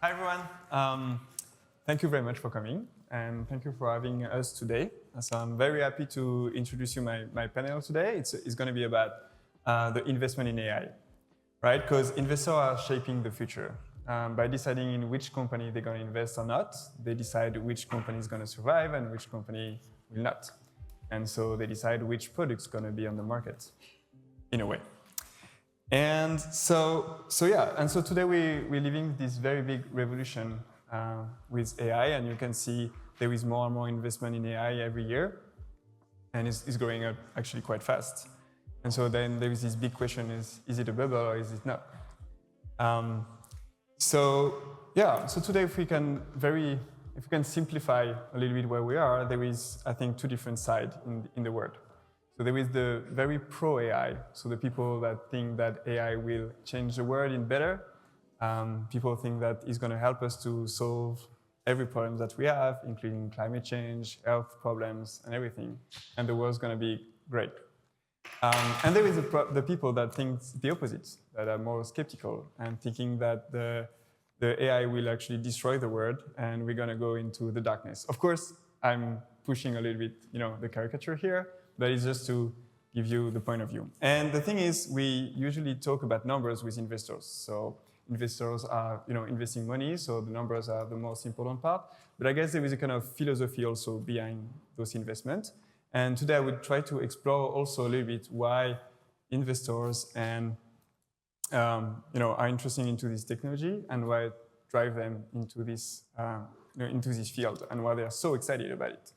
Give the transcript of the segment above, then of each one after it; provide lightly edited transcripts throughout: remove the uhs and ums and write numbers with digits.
Hi, everyone. Thank you very much for coming, and thank you for having us today. So I'm very happy to introduce you my panel today. It's going to be about the investment in AI, right? Because investors are shaping the future. By deciding in which company they're going to invest or not, they decide which company is going to survive and which company will not. And so they decide which product's going to be on the market, in a way. And so today we're living this very big revolution with AI, and you can see there is more and more investment in AI every year, and it's growing up actually quite fast. And so then there is this big question: is it a bubble or is it not? So today if we can simplify a little bit where we are, there is, I think, two different sides in the world. So there is the very pro-AI, so the people that think that AI will change the world in better. People think that it's going to help us to solve every problem that we have, including climate change, health problems, and everything. And the world's going to be great. And there is the people that think the opposite, that are more skeptical and thinking that the AI will actually destroy the world and we're going to go into the darkness. Of course, I'm pushing a little bit, the caricature here, but it's just to give you the point of view. And the thing is, we usually talk about numbers with investors. So investors are, investing money, so the numbers are the most important part. But I guess there is a kind of philosophy also behind those investments. And today I would try to explore also a little bit why investors and are interested into this technology and why drive them into this field and why they are so excited about it.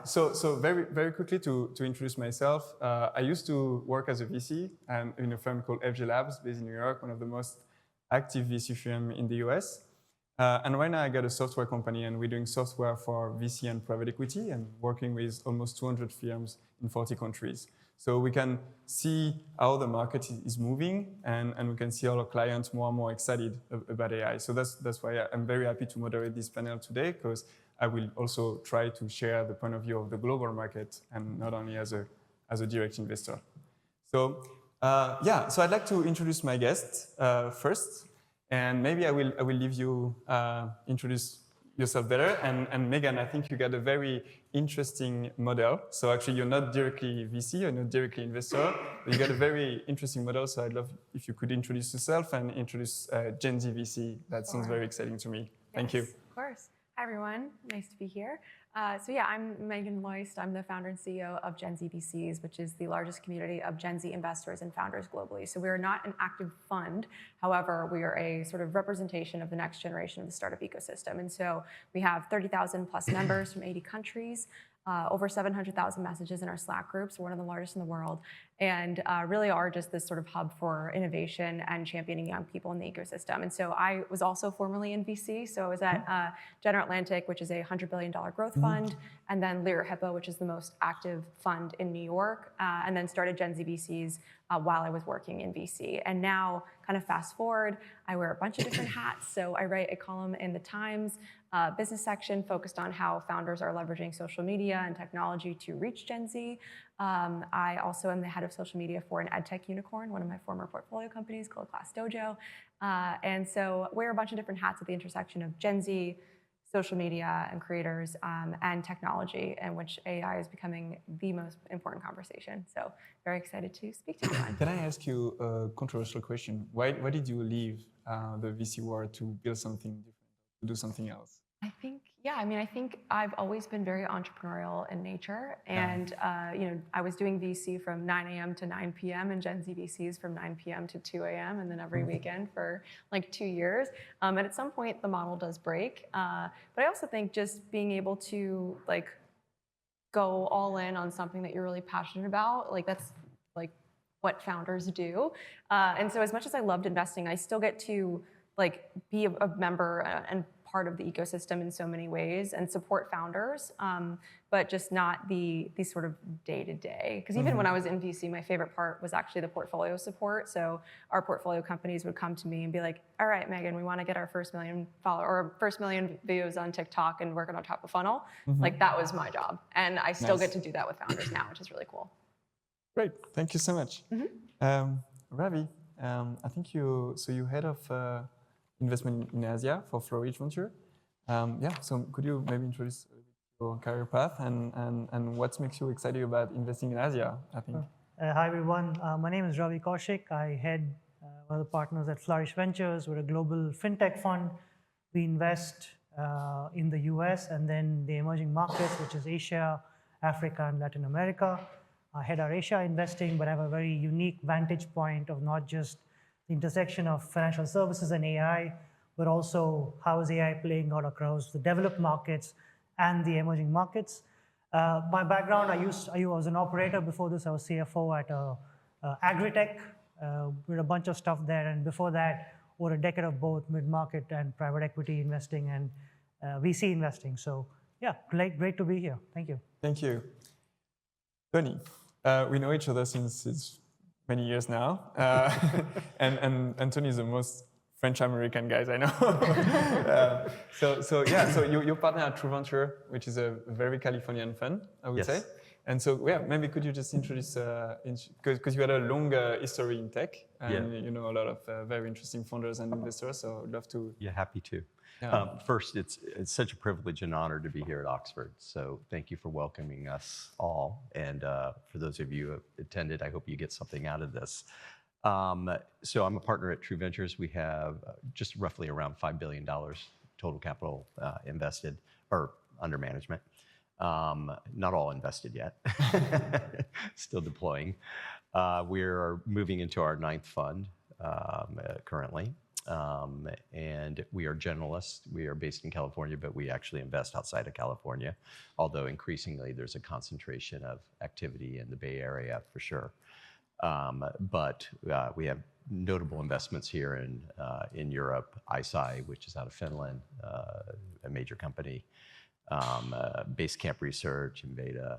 So very, very quickly to introduce myself, I used to work as a VC in a firm called FG Labs based in New York, one of the most active VC firms in the US. And right now I got a software company and we're doing software for VC and private equity and working with almost 200 firms in 40 countries. So we can see how the market is moving and we can see our clients more and more excited about AI. So that's why I'm very happy to moderate this panel today, because I will also try to share the point of view of the global market and not only as a direct investor. So so I'd like to introduce my guest first, and maybe I will leave you introduce yourself better. And Megan, I think you got a very interesting model. So actually, you're not directly VC, you're not directly investor, but you got a very interesting model. So I'd love if you could introduce yourself and introduce Gen Z VC. That sounds very exciting to me. Thank you. Of course. Hi, everyone. Nice to be here. I'm Megan Loist. I'm the founder and CEO of Gen Z VCs, which is the largest community of Gen Z investors and founders globally. So we are not an active fund. However, we are a sort of representation of the next generation of the startup ecosystem. And so we have 30,000 plus members from 80 countries, over 700,000 messages in our Slack groups. We're one of the largest in the world, and really are just this sort of hub for innovation and championing young people in the ecosystem. And so I was also formerly in VC. So I was at Generative Atlantic, which is a $100 billion growth fund, and then Lear Hippo, which is the most active fund in New York, and then started Gen Z VCs while I was working in VC. And now, kind of fast forward, I wear a bunch of different hats. So I write a column in the Times business section focused on how founders are leveraging social media and technology to reach Gen Z. I also am the head of social media for an edtech unicorn, one of my former portfolio companies called Class Dojo. And so wear a bunch of different hats at the intersection of Gen Z, social media and creators, and technology, in which AI is becoming the most important conversation. So very excited to speak to you. Can I ask you a controversial question? Why did you leave the VC world to build something different, to do something else? I think I've always been very entrepreneurial in nature. And, I was doing VC from 9 a.m. to 9 p.m. and Gen Z VCs from 9 p.m. to 2 a.m. and then every weekend for like 2 years. And at some point the model does break. But I also think just being able to go all in on something that you're really passionate about, that's what founders do. And so as much as I loved investing, I still get to be a member and part of the ecosystem in so many ways and support founders, but just not the sort of day-to-day. Because even when I was in VC, my favorite part was actually the portfolio support. So our portfolio companies would come to me and be like, all right, Megan, we want to get our first million views on TikTok and working on top of funnel. That was my job. And I still get to do that with founders now, which is really cool. Great. Thank you so much. Ravi, I think you head of investment in Asia for Flourish Venture. Yeah, so could you maybe introduce your career path and what makes you excited about investing in Asia, I think? Hi, everyone. My name is Ravi Kaushik. I head one of the partners at Flourish Ventures. We're a global fintech fund. We invest in the US and then the emerging markets, which is Asia, Africa, and Latin America. I head our Asia investing, but I have a very unique vantage point of not just the intersection of financial services and AI, but also how is AI playing out across the developed markets and the emerging markets. My background, I was an operator. Before this, I was CFO at Agritech. We had a bunch of stuff there. And before that, over a decade of both mid-market and private equity investing and VC investing. So yeah, great to be here. Thank you. Thank you. Tony, we know each other since many years now. And Tony is the most French-American guys I know. So you partner at True Venture, which is a very Californian fund, I would say. And so yeah, maybe could you just introduce, because you had a long history in tech, and you know a lot of very interesting founders and investors, so I'd love to. Yeah, happy to. Yeah. First, it's such a privilege and honor to be here at Oxford, so thank you for welcoming us all. And for those of you who have attended, I hope you get something out of this. So I'm a partner at True Ventures. We have just roughly around $5 billion total capital invested or under management. Not all invested yet, still deploying. We're moving into our 9th fund currently, and we are generalists. We are based in California, but we actually invest outside of California, although increasingly there's a concentration of activity in the Bay Area for sure. But we have notable investments here in Europe, ISI, which is out of Finland, a major company, Basecamp Research, Inveda,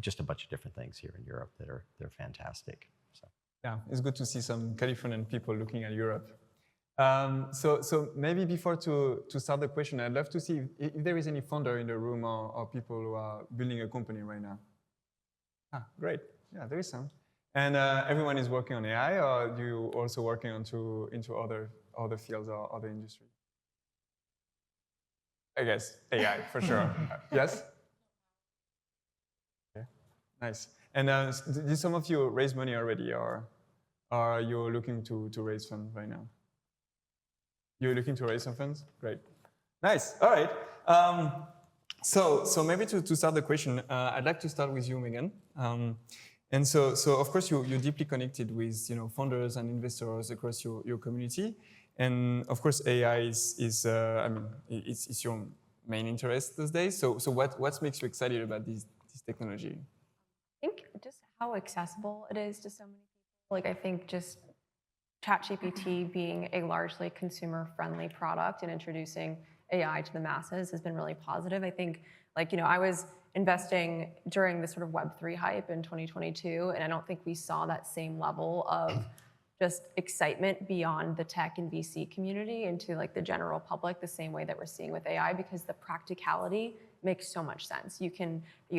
just a bunch of different things here in Europe that they're fantastic. So. Yeah, it's good to see some Californian people looking at Europe. So maybe before to start the question, I'd love to see if there is any founder in the room or people who are building a company right now. Great. Yeah, there is some. And everyone is working on AI, or do you also working into other fields or other industries? I guess AI for sure. Yes. Okay. Nice. And did some of you raise money already, or are you looking to raise funds right now? You're looking to raise some funds? Great. Nice. All right. So maybe to start the question, I'd like to start with you, Megan. And so of course you're deeply connected with founders and investors across your community, and of course AI is I mean it's your main interest these days. So what makes you excited about this technology? I think just how accessible it is to so many people. Like I think just ChatGPT being a largely consumer-friendly product and introducing AI to the masses has been really positive. I think I was investing during the sort of Web3 hype in 2022, and I don't think we saw that same level of just excitement beyond the tech and VC community into the general public the same way that we're seeing with AI, because the practicality makes so much sense. You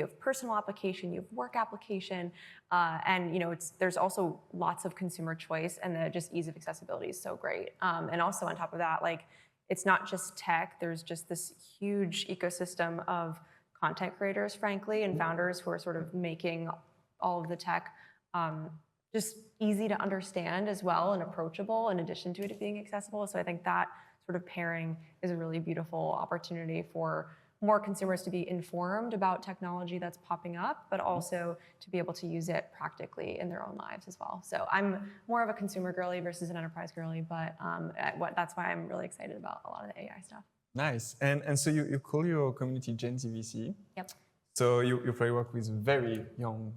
have personal application, you have work application, and there's also lots of consumer choice, and the just ease of accessibility is so great. And also on top of that, it's not just tech. There's just this huge ecosystem of content creators, frankly, and founders who are sort of making all of the tech just easy to understand as well and approachable, in addition to it being accessible. So I think that sort of pairing is a really beautiful opportunity for more consumers to be informed about technology that's popping up, but also to be able to use it practically in their own lives as well. So I'm more of a consumer girly versus an enterprise girly, but that's why I'm really excited about a lot of the AI stuff. Nice. And so you call your community Gen Z VC. Yep. So you probably work with very young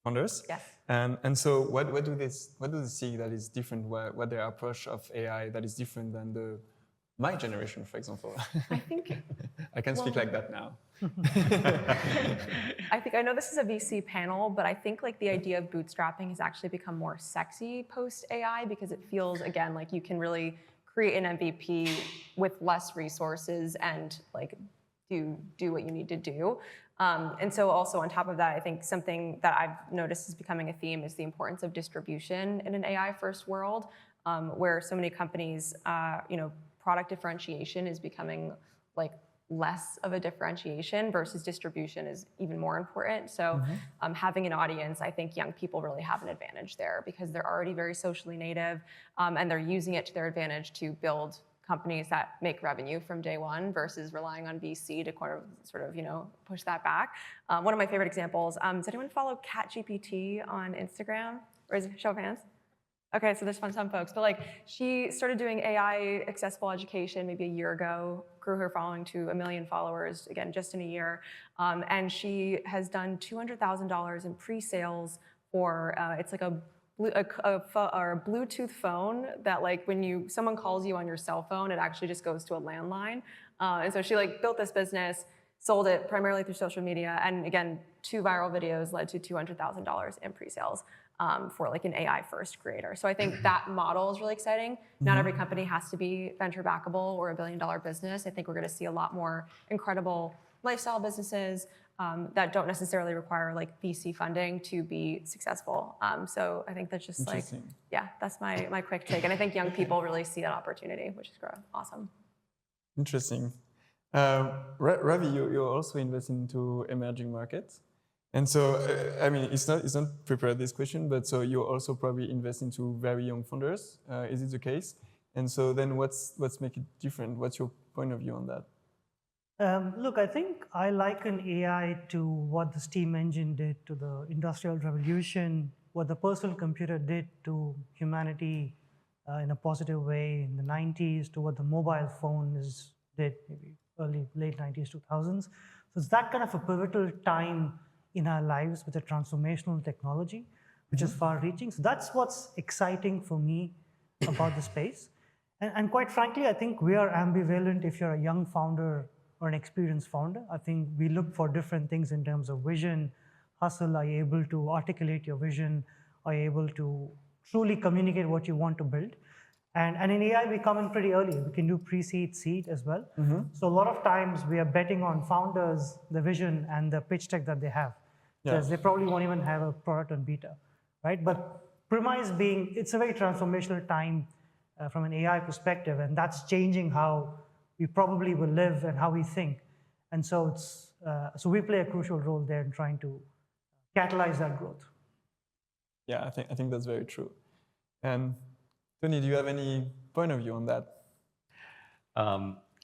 founders. Yes. And so what do they see that is different? What their approach of AI that is different than my generation, for example? I think I can speak like that now. I know this is a VC panel, but I think the idea of bootstrapping has actually become more sexy post AI, because it feels again like you can really create an MVP with less resources and do what you need to do. And so also on top of that, I think something that I've noticed is becoming a theme is the importance of distribution in an AI-first world, where so many companies, product differentiation is becoming like less of a differentiation versus distribution is even more important. So having an audience, I think young people really have an advantage there because they're already very socially native, and they're using it to their advantage to build companies that make revenue from day one versus relying on VC to sort of push that back. One of my favorite examples, does anyone follow CatGPT on Instagram? Or is it show of hands? Okay, so there's some folks, but like she started doing AI accessible education maybe a year ago, grew her following to 1 million followers, again, just in a year. And she has done $200,000 in pre-sales for, it's like a Bluetooth phone that like when someone calls you on your cell phone, it actually just goes to a landline. And so she like built this business, sold it primarily through social media, and again, 2 viral videos led to $200,000 in pre-sales for like an AI-first creator. So I think that model is really exciting. Not every company has to be venture backable or $1 billion business. I think we're going to see a lot more incredible lifestyle businesses that don't necessarily require like VC funding to be successful. So I think that's just like, yeah, that's my quick take. And I think young people really see that opportunity, which is awesome. Interesting. Ravi, you're also investing into emerging markets. And so, I mean, it's not prepared this question, but so you also probably invest into very young founders. Is it the case? And so then what's make it different? What's your point of view on that? Look, I think I liken AI to what the steam engine did to the Industrial Revolution, what the personal computer did to humanity in a positive way in the 90s, to what the mobile phone did maybe late 90s, 2000s. So it's that kind of a pivotal time in our lives with a transformational technology, which is far-reaching. So that's what's exciting for me about the space. And quite frankly, I think we are ambivalent if you're a young founder or an experienced founder. I think we look for different things in terms of vision, hustle. Are you able to articulate your vision? Are you able to truly communicate what you want to build? And in AI, we come in pretty early. We can do pre-seed, seed as well. So a lot of times we are betting on founders, the vision and the pitch deck that they have. Because they probably won't even have a product on beta, right? But premise being, it's a very transformational time from an AI perspective, and that's changing how we probably will live and how we think. And so so we play a crucial role there in trying to catalyze that growth. Yeah, I think that's very true. And Tony, do you have any point of view on that?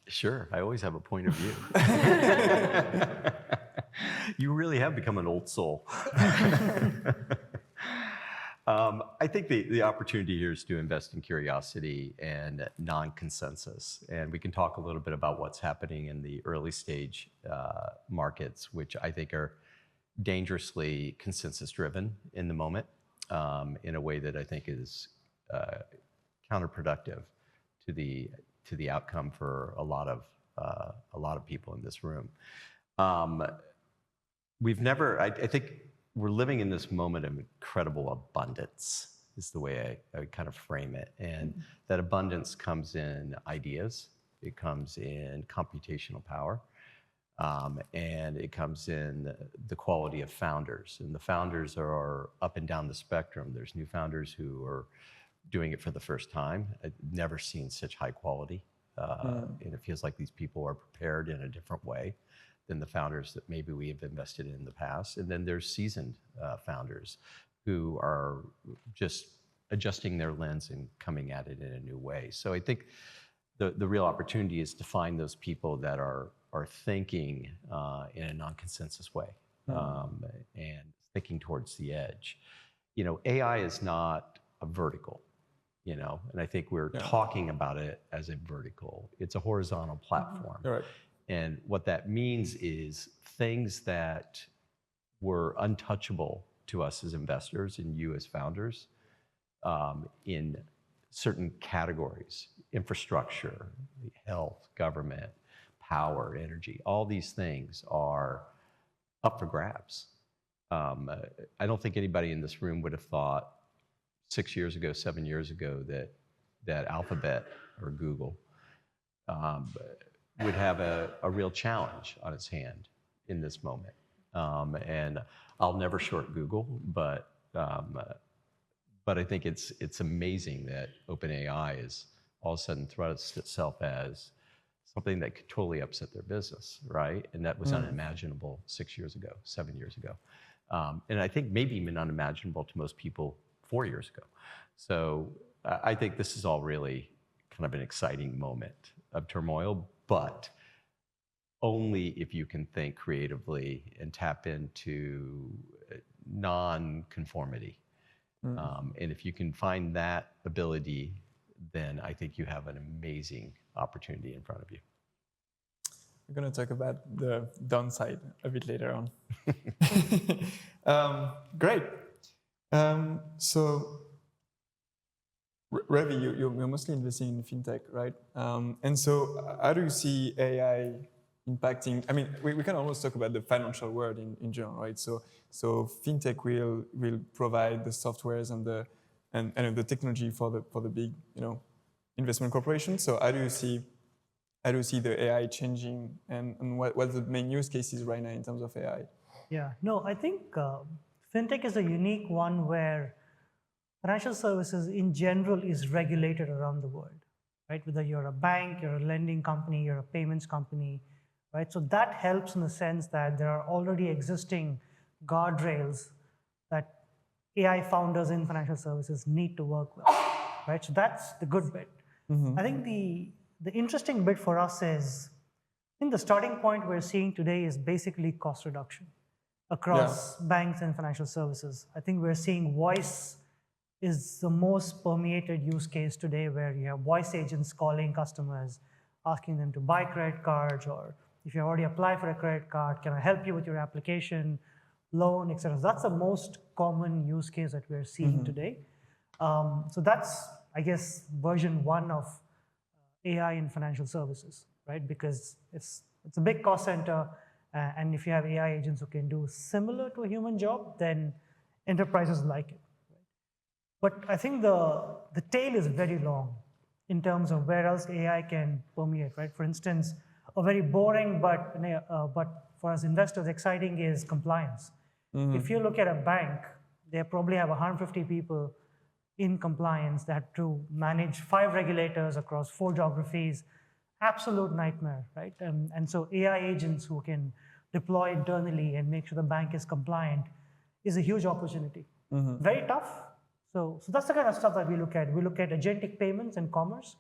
Sure, I always have a point of view. You really have become an old soul. I think the opportunity here is to invest in curiosity and non-consensus. And we can talk a little bit about what's happening in the early stage markets, which I think are dangerously consensus-driven in the moment, in a way that I think is counterproductive to the outcome for a lot of people in this room. I think we're living in this moment of incredible abundance, is the way I would kind of frame it. And that abundance comes in ideas, it comes in computational power, and it comes in the quality of founders. And the founders are up and down the spectrum. There's new founders who are doing it for the first time. I've never seen such high quality. And it feels like these people are prepared in a different way than the founders that maybe we have invested in the past. And then there's seasoned founders who are just adjusting their lens and coming at it in a new way. So I think the real opportunity is to find those people that are thinking in a non-consensus way, and thinking towards the edge. AI is not a vertical, and I think we're talking about it as a vertical. It's a horizontal platform. Right. And what that means is things that were untouchable to us as investors and you as founders, in certain categories, infrastructure, health, government, power, energy, all these things are up for grabs. I don't think anybody in this room would have thought 6 years ago, 7 years ago that Alphabet or Google would have a real challenge on its hand in this moment. And I'll never short Google, but I think it's amazing that OpenAI is all of a sudden thrusts itself as something that could totally upset their business, right? And that was unimaginable 6 years ago, 7 years ago. And I think maybe even unimaginable to most people 4 years ago. So I think this is all really kind of an exciting moment of turmoil, but only if you can think creatively and tap into non-conformity. And if you can find that ability, then I think you have an amazing opportunity in front of you. We're going to talk about the downside a bit later on. Great. So, Ravi, you're mostly investing in fintech, right? And so, how do you see AI impacting? I mean, we can almost talk about the financial world in general, right? So fintech will provide the softwares and the technology for the big, investment corporations. So how do you see the AI changing, and what's the main use cases right now in terms of AI? Yeah, no, I think fintech is a unique one where financial services in general is regulated around the world, right? Whether you're a bank, you're a lending company, you're a payments company, right? So that helps in the sense that there are already existing guardrails that AI founders in financial services need to work with, right? So that's the good bit. I think the interesting bit for us is, I think the starting point we're seeing today is basically cost reduction across banks and financial services. I think we're seeing voice is the most permeated use case today, where you have voice agents calling customers, asking them to buy credit cards, or if you already applied for a credit card, can I help you with your application, loan, etc. That's the most common use case that we're seeing today. So that's, I guess, version 1 of AI in financial services, right? Because it's a big cost center, and if you have AI agents who can do similar to a human job, then enterprises like it. Right? But I think the tail is very long in terms of where else AI can permeate, right? For instance, a very boring but for us investors exciting is compliance. If you look at a bank, they probably have 150 people in compliance that have to manage 5 regulators across 4 geographies. Absolute nightmare, right? And so AI agents who can deploy internally and make sure the bank is compliant is a huge opportunity. Very tough. So that's the kind of stuff that we look at. We look at agentic payments and commerce,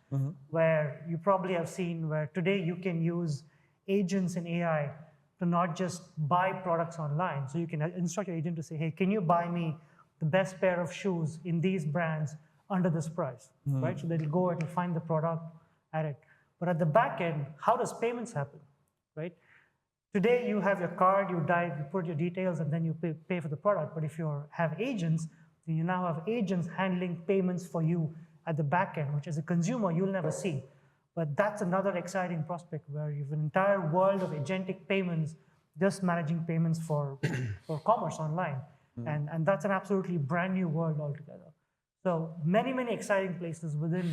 where you probably have seen where today you can use agents in AI to not just buy products online. So you can instruct your agent to say, hey, can you buy me the best pair of shoes in these brands under this price, right? So they'll go and find the product at it. But at the back end, how does payments happen, right? Today you have your card, you put your details, and then you pay for the product. But if you have agents, then you now have agents handling payments for you at the back end, which as a consumer you'll never see. But that's another exciting prospect where you have an entire world of agentic payments just managing payments for commerce online. And that's an absolutely brand new world altogether. So many, many exciting places within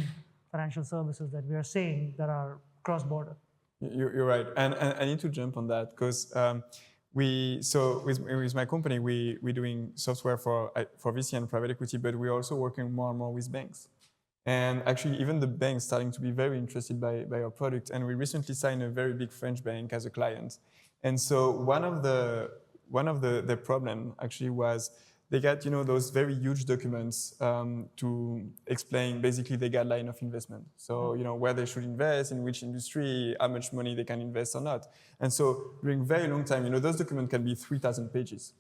financial services that we are seeing that are cross-border. You're right. And I need to jump on that because with my company, we're doing software for VC and private equity, but we're also working more and more with banks. And actually, even the banks starting to be very interested by our product. And we recently signed a very big French bank as a client. And so one of the problem actually was they got those very huge documents to explain basically the guideline of investment. So where they should invest, in which industry, how much money they can invest or not. And so during a very long time, those documents can be 3,000 pages.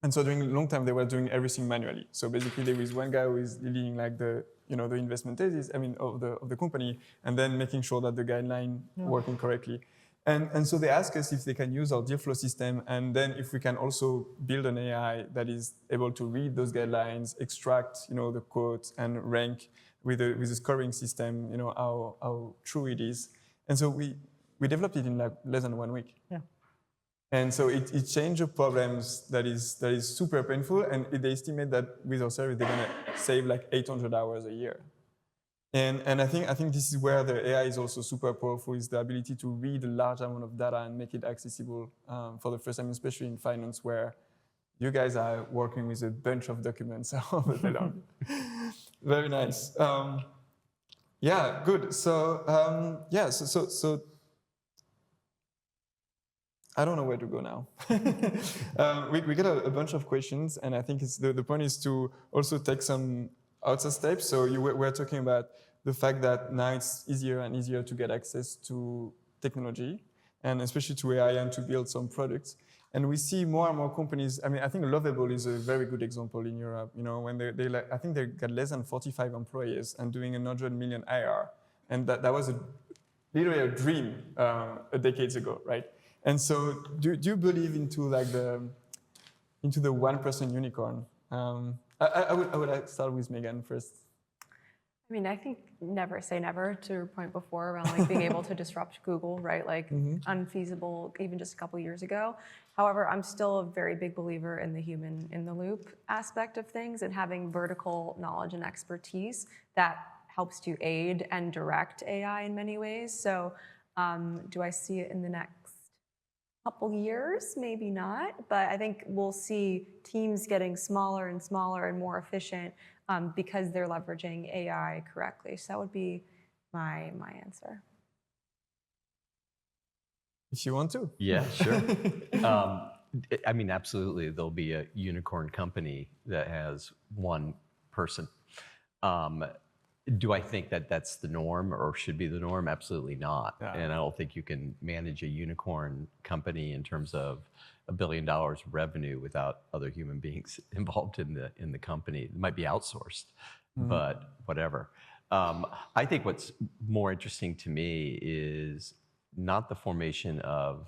And so during a long time, they were doing everything manually. So basically, there was one guy who is leading like the investment thesis, of the company, and then making sure that the guideline working correctly. And so they ask us if they can use our deal flow system, and then if we can also build an AI that is able to read those guidelines, extract the quotes, and rank with a scoring system, how true it is. And so we developed it in like less than 1 week. Yeah. And so it changed the problems that is super painful, and they estimate that with our service they're gonna save like 800 hours a year. And I think this is where the AI is also super powerful, is the ability to read a large amount of data and make it accessible for the first time, especially in finance, where you guys are working with a bunch of documents all the day long. Very nice. Yeah, good. So so I don't know where to go now. We get a bunch of questions, and I think the point is to also take some outside steps. So we're talking about the fact that now it's easier and easier to get access to technology, and especially to AI, and to build some products. And we see more and more companies. I mean, I think Lovable is a very good example in Europe. You know, when they like, I think they got less than 45 employees and doing 100 million IR, and that was literally a dream a decade ago, right? And so, do you believe into like the 1% unicorn? I would start with Megan first. I mean, I think never say never, to your point before around like being able to disrupt Google, right? Like unfeasible even just a couple years ago. However, I'm still a very big believer in the human in the loop aspect of things and having vertical knowledge and expertise that helps to aid and direct AI in many ways. So do I see it in the next couple years? Maybe not, but I think we'll see teams getting smaller and smaller and more efficient because they're leveraging AI correctly. So that would be my answer. If you want to. Yeah, sure. I mean, absolutely. There'll be a unicorn company that has one person. Do I think that that's the norm or should be the norm? Absolutely not. Yeah. And I don't think you can manage a unicorn company in terms of $1 billion revenue without other human beings involved in the company. It might be outsourced, but whatever. I think what's more interesting to me is not the formation of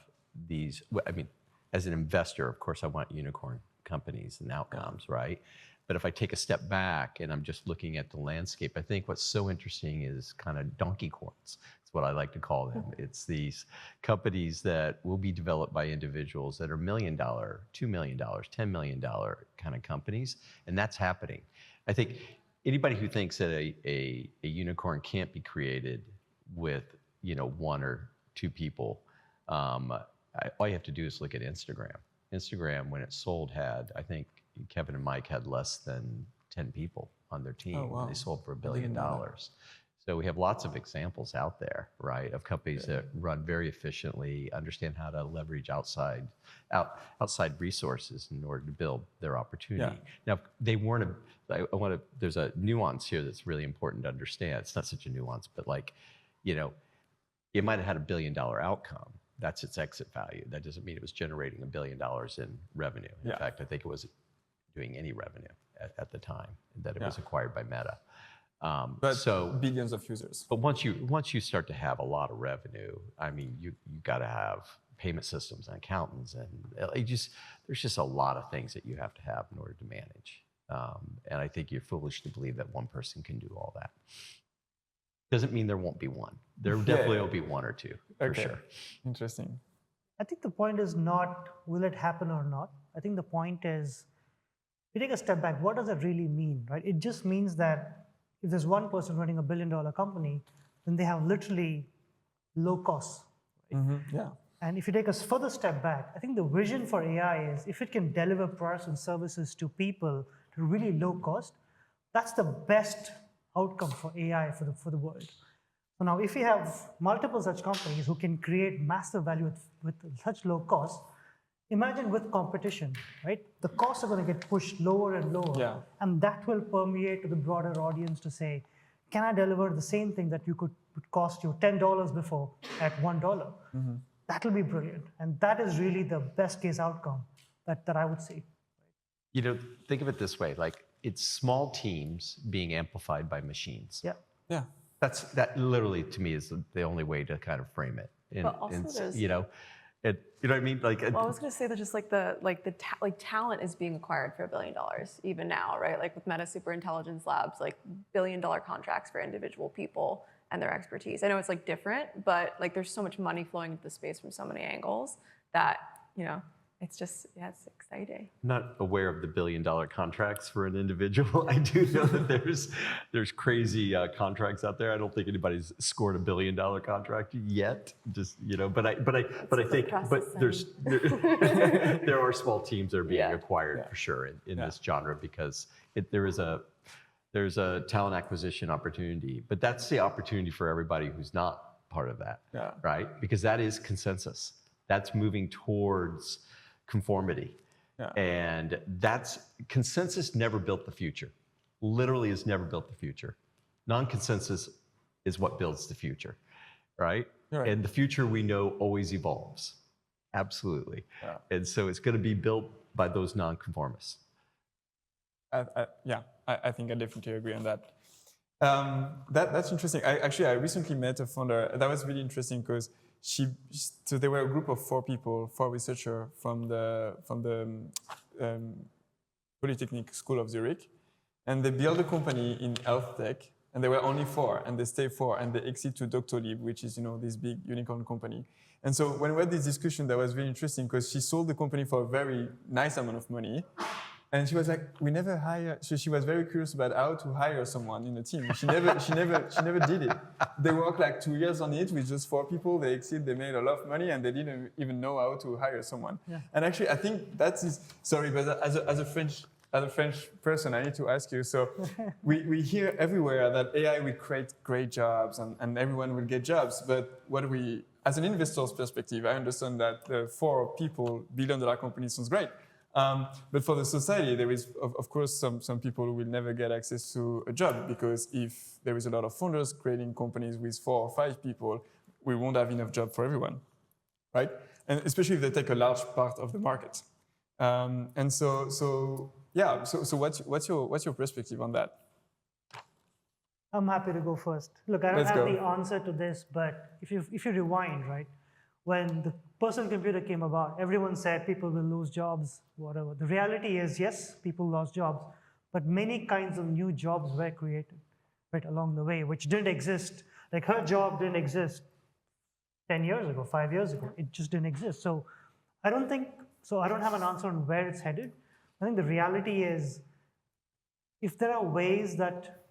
these. I mean, as an investor, of course, I want unicorn companies and outcomes, right? But if I take a step back and I'm just looking at the landscape, I think what's so interesting is kind of donkey corns. It's what I like to call them. It's these companies that will be developed by individuals that are $1 million, $2 million, $10 million kind of companies, and that's happening. I think anybody who thinks that a unicorn can't be created with, you know, 1 or 2 people, all you have to do is look at Instagram. Instagram, when it sold, had, I think, Kevin and Mike had less than 10 people on their team. Oh, wow. And they sold for $1 billion. So we have lots of examples out there, right, of companies that run very efficiently, understand how to leverage outside resources in order to build their opportunity. Yeah. Now, they weren't there's a nuance here that's really important to understand. It's not such a nuance, but like, you know, it might have had $1 billion outcome. That's its exit value. That doesn't mean it was generating $1 billion in revenue. In fact, I think it was doing any revenue at the time that it was acquired by Meta. But so billions of users. But once you start to have a lot of revenue, I mean, you got to have payment systems and accountants, and there's just a lot of things that you have to have in order to manage. And I think you're foolish to believe that one person can do all that. Doesn't mean there won't be one. There definitely will be 1 or 2 for sure. Interesting. I think the point is not will it happen or not. I think the point is, if you take a step back, what does it really mean, right? It just means that if there's one person running $1 billion company, then they have literally low costs. Right? Yeah. And if you take a further step back, I think the vision for AI is if it can deliver products and services to people to really low cost, that's the best outcome for AI for the world. So now, if you have multiple such companies who can create massive value with such low cost, imagine with competition, right? The costs are going to get pushed lower and lower, and that will permeate to the broader audience to say, can I deliver the same thing that would cost you $10 before at $1? That will be brilliant, and that is really the best case outcome that I would see. You know, think of it this way: like it's small teams being amplified by machines. Yeah. That literally to me is the only way to kind of frame it. But also you know what I mean? Like, well, I was going to say that just like talent is being acquired for $1 billion even now, right? Like with Meta Superintelligence Labs, like $1 billion contracts for individual people and their expertise. I know it's like different, but like there's so much money flowing into the space from so many angles that, you know, it's just, yeah, it's exciting. I'm not aware of the billion-dollar contracts for an individual. I do know that there's crazy contracts out there. I don't think anybody's scored a billion-dollar contract yet. Just but I think there are small teams that are being acquired for sure in this genre because there's a talent acquisition opportunity, but that's the opportunity for everybody who's not part of that, right? Because that is consensus. That's moving towards conformity. And consensus never built the future. Literally has never built the future. Non-consensus is what builds the future, right? And the future we know always evolves. Absolutely. And so it's going to be built by those non-conformists. I think I definitely agree on that. That's interesting. I recently met a founder. That was really interesting because so there were a group of 4 people, 4 researchers from the Polytechnic School of Zurich, and they built a company in health tech, and there were only 4, and they stayed 4, and they exit to Doctolib, which is this big unicorn company. And so when we had this discussion, that was really interesting because she sold the company for a very nice amount of money. And she was like, we never hire. So she was very curious about how to hire someone in the team. She never did it. They worked like 2 years on it with just 4 people. They exceeded, they made a lot of money, and they didn't even know how to hire someone. And actually, I think that is sorry, but as a French person, I need to ask you. So we hear everywhere that AI will create great jobs and everyone will get jobs. But as an investor's perspective, I understand that the 4 people, billion-dollar company sounds great. But for the society, there is, of course, some people who will never get access to a job because if there is a lot of founders creating companies with 4 or 5 people, we won't have enough job for everyone, right? And especially if they take a large part of the market. And so what's your perspective on that? I'm happy to go first. Look, I don't have the answer to this, but if you rewind, right? When the personal computer came about, everyone said people will lose jobs, whatever. The reality is, yes, people lost jobs, but many kinds of new jobs were created, right, along the way, which didn't exist. Like her job didn't exist 10 years ago, 5 years ago. It just didn't exist. So I don't have an answer on where it's headed. I think the reality is, if there are ways that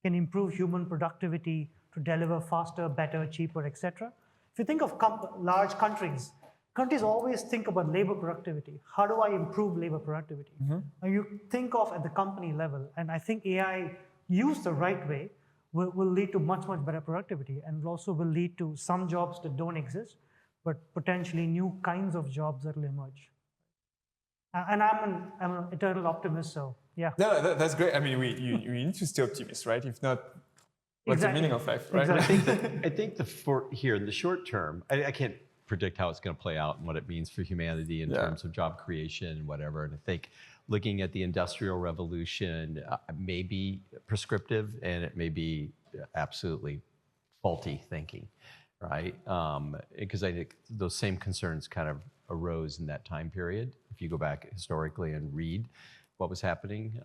can improve human productivity to deliver faster, better, cheaper, etc. If you think of large countries always think about labor productivity. How do I improve labor productivity? And you think of at the company level, and I think AI used the right way will lead to much, much better productivity, and also will lead to some jobs that don't exist, but potentially new kinds of jobs that will emerge. And I'm an eternal optimist, so yeah. No, that's great. I mean, you need to stay optimist, right? If not, what's the meaning of life, right? Exactly. I think here in the short term, I can't predict how it's going to play out and what it means for humanity in terms of job creation and whatever. And I think looking at the Industrial Revolution may be prescriptive, and it may be absolutely faulty thinking, right? Because I think those same concerns kind of arose in that time period. If you go back historically and read what was happening,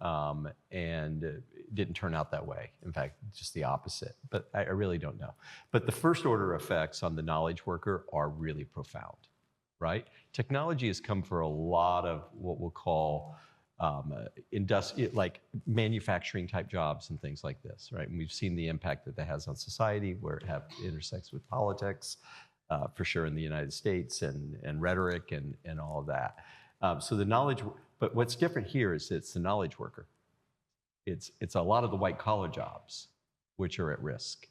and it didn't turn out that way. In fact, just the opposite. But I really don't know. But the first order effects on the knowledge worker are really profound, right? Technology has come for a lot of what we'll call like manufacturing type jobs and things like this, right? And we've seen the impact that has on society, where it intersects with politics, for sure in the United States, and rhetoric and all of that. So the knowledge. But what's different here is it's the knowledge worker. It's a lot of the white collar jobs which are at risk.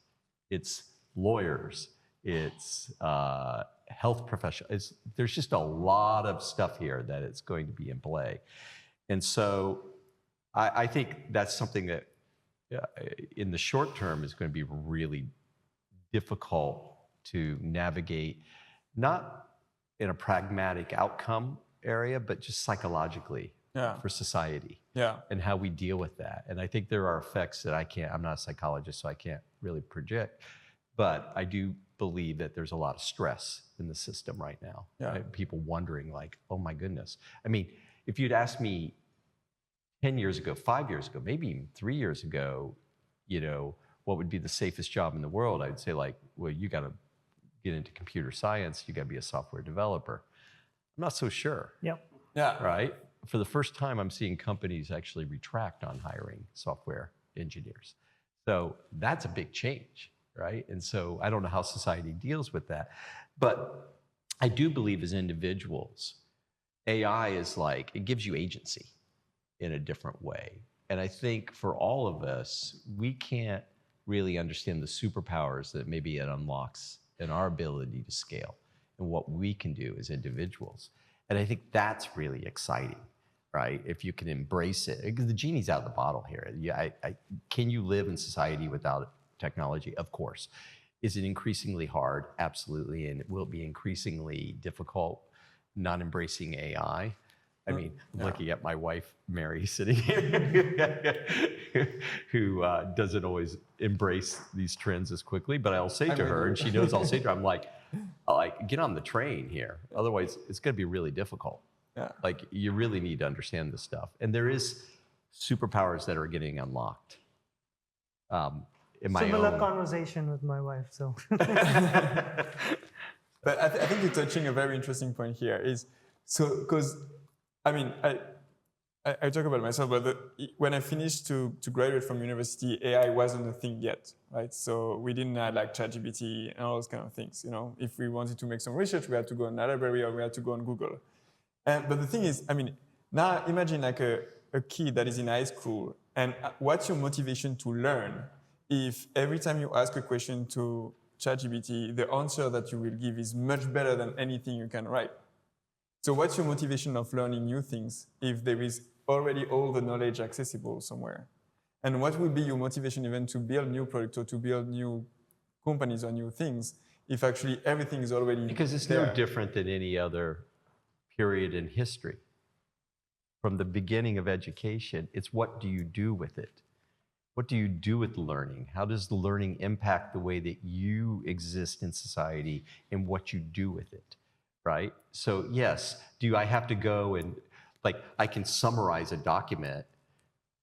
It's lawyers. It's health professionals. There's just a lot of stuff here that it's going to be in play. And so I think that's something that in the short term is going to be really difficult to navigate, not in a pragmatic outcome area, but just psychologically for society and how we deal with that. And I think there are effects that I'm not a psychologist, so I can't really project, but I do believe that there's a lot of stress in the system right now. Right? People wondering like, oh my goodness. I mean, if you'd asked me 10 years ago, 5 years ago, maybe even 3 years ago, what would be the safest job in the world? I'd say like, well, you got to get into computer science. You got to be a software developer. I'm not so sure. Yep. Yeah. Right? For the first time, I'm seeing companies actually retract on hiring software engineers. So that's a big change, right? And so I don't know how society deals with that. But I do believe as individuals, AI is like, it gives you agency in a different way. And I think for all of us, we can't really understand the superpowers that maybe it unlocks in our ability to scale and what we can do as individuals. And I think that's really exciting, right? If you can embrace it, because the genie's out of the bottle here. Yeah, can you live in society without technology? Of course. Is it increasingly hard? Absolutely. And it will be increasingly difficult not embracing AI. I mean, looking at my wife, Mary, sitting here, who doesn't always embrace these trends as quickly, but I'll say to her, and she knows I'll say to her, I'm like, get on the train here. Otherwise, it's going to be really difficult. Yeah. Like, you really need to understand this stuff. And there is superpowers that are getting unlocked. In my Similar own conversation with my wife, so. But I think you're touching a very interesting point here is, so, because, I mean, I talk about myself, but when I finished to graduate from university, AI wasn't a thing yet, right? So we didn't have like ChatGPT and all those kind of things. You know, if we wanted to make some research, we had to go on a library or we had to go on Google. But the thing is, I mean, now imagine like a kid that is in high school, and what's your motivation to learn if every time you ask a question to ChatGPT, the answer that you will give is much better than anything you can write? So what's your motivation of learning new things if there is already all the knowledge accessible somewhere? And what would be your motivation even to build new products or to build new companies or new things if actually everything is already Because it's there? no different than any other period in history. From the beginning of education, it's what do you do with it? What do you do with learning? How does the learning impact the way that you exist in society and what you do with it, right? So yes, do I have to go and, like, I can summarize a document,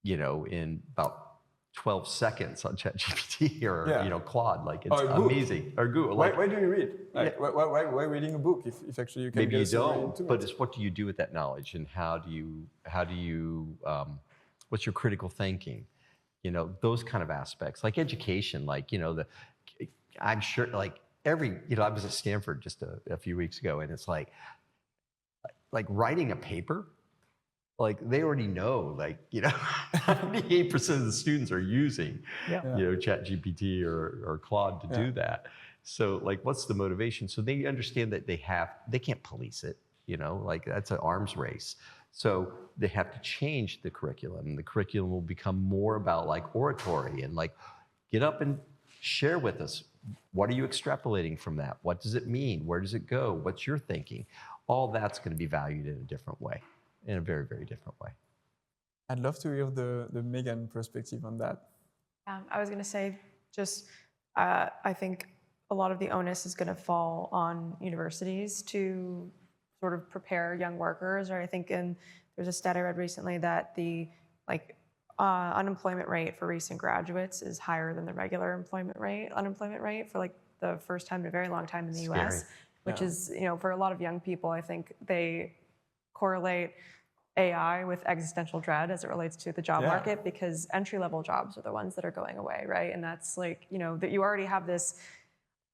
you know, in about 12 seconds on ChatGPT or, Yeah. you know, Claude, like it's Or a book. amazing. Or Google. Why, Like, why do you read? Like, why reading a book if actually you can maybe get you somewhere don't, into but it? it's what do you do with that knowledge and how do you what's your critical thinking? You know, those kind of aspects, like education, like, you know, I'm sure like you know, I was at Stanford just a few weeks ago, and it's like writing a paper, like they already know, like, you know, 98% of the students are using, Yeah. you know, ChatGPT or Claude to do that. So like, what's the motivation? So they understand that they can't police it, you know, like that's an arms race. So they have to change the curriculum, and the curriculum will become more about like oratory and like, get up and share with us. What are you extrapolating from that? What does it mean? Where does it go? What's your thinking? All that's going to be valued in a different way, in a very, very different way. I'd love to hear the Megan perspective on that. I was going to say, just I think a lot of the onus is going to fall on universities to sort of prepare young workers. Or I think there's a stat I read recently that the unemployment rate for recent graduates is higher than the regular unemployment rate for like the first time in a very long time in the U.S., which is, you know, for a lot of young people, I think they correlate AI with existential dread as it relates to the job market, because entry-level jobs are the ones that are going away, right? And that's like, you know, that you already have this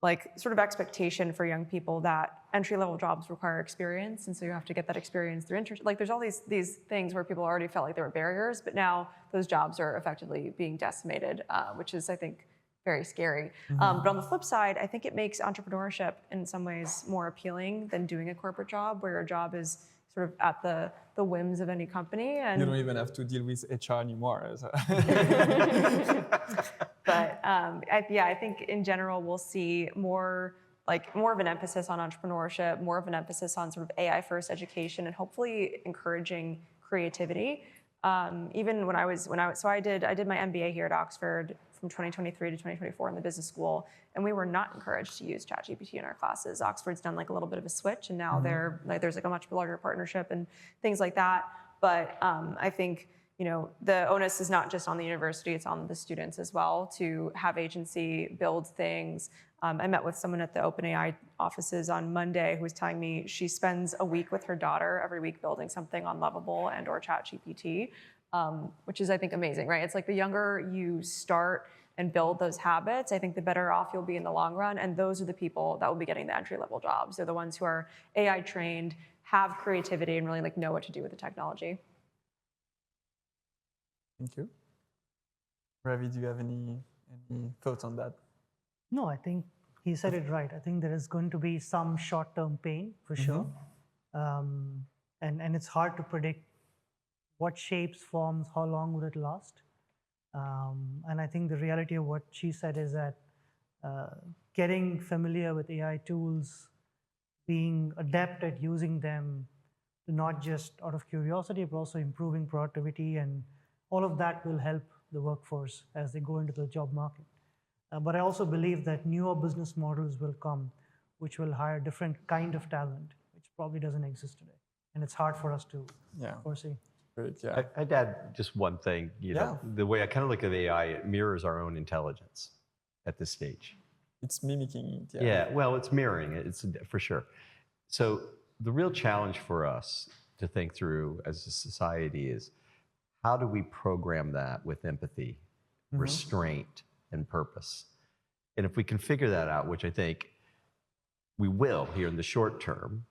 like sort of expectation for young people that entry-level jobs require experience, and so you have to get that experience through internship. Like there's all these things where people already felt like there were barriers, but now those jobs are effectively being decimated, which is, I think, very scary. But on the flip side, I think it makes entrepreneurship in some ways more appealing than doing a corporate job, where your job is sort of at the whims of any company. And you don't even have to deal with HR anymore. So. But I think in general we'll see more of an emphasis on entrepreneurship, more of an emphasis on sort of AI first education, and hopefully encouraging creativity. Even when I did my MBA here at Oxford from 2023 to 2024 in the business school, and we were not encouraged to use ChatGPT in our classes. Oxford's done like a little bit of a switch, and now there's like a much larger partnership and things like that. But I think, you know, the onus is not just on the university, it's on the students as well to have agency, build things, I met with someone at the OpenAI offices on Monday who was telling me she spends a week with her daughter every week building something on Lovable and or ChatGPT, which is, I think, amazing, right? It's like the younger you start and build those habits, I think the better off you'll be in the long run. And those are the people that will be getting the entry-level jobs. They're the ones who are AI trained, have creativity, and really like know what to do with the technology. Thank you. Ravi, do you have any thoughts on that? No, I think he said it right. I think there is going to be some short-term pain for sure. And it's hard to predict what shapes, forms, how long will it last. And I think the reality of what she said is that getting familiar with AI tools, being adept at using them, not just out of curiosity, but also improving productivity, and all of that will help the workforce as they go into the job market. But I also believe that newer business models will come, which will hire different kind of talent, which probably doesn't exist today. And it's hard for us to foresee. Great, yeah. I'd add just one thing. You know, the way I kind of look at AI, it mirrors our own intelligence at this stage. It's mimicking it. Yeah, well, it's mirroring it, it's for sure. So the real challenge for us to think through as a society is, how do we program that with empathy, restraint, and purpose? And if we can figure that out, which I think we will here in the short term,